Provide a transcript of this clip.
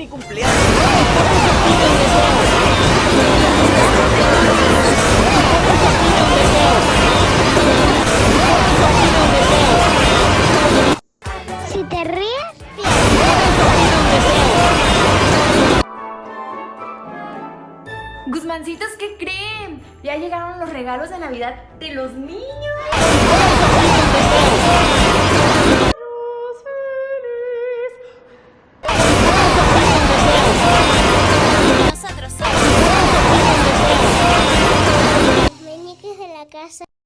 mi cumpleaños. Si te ríes, Guzmancitos, ¿qué creen? Ya llegaron los regalos de Navidad de los niños.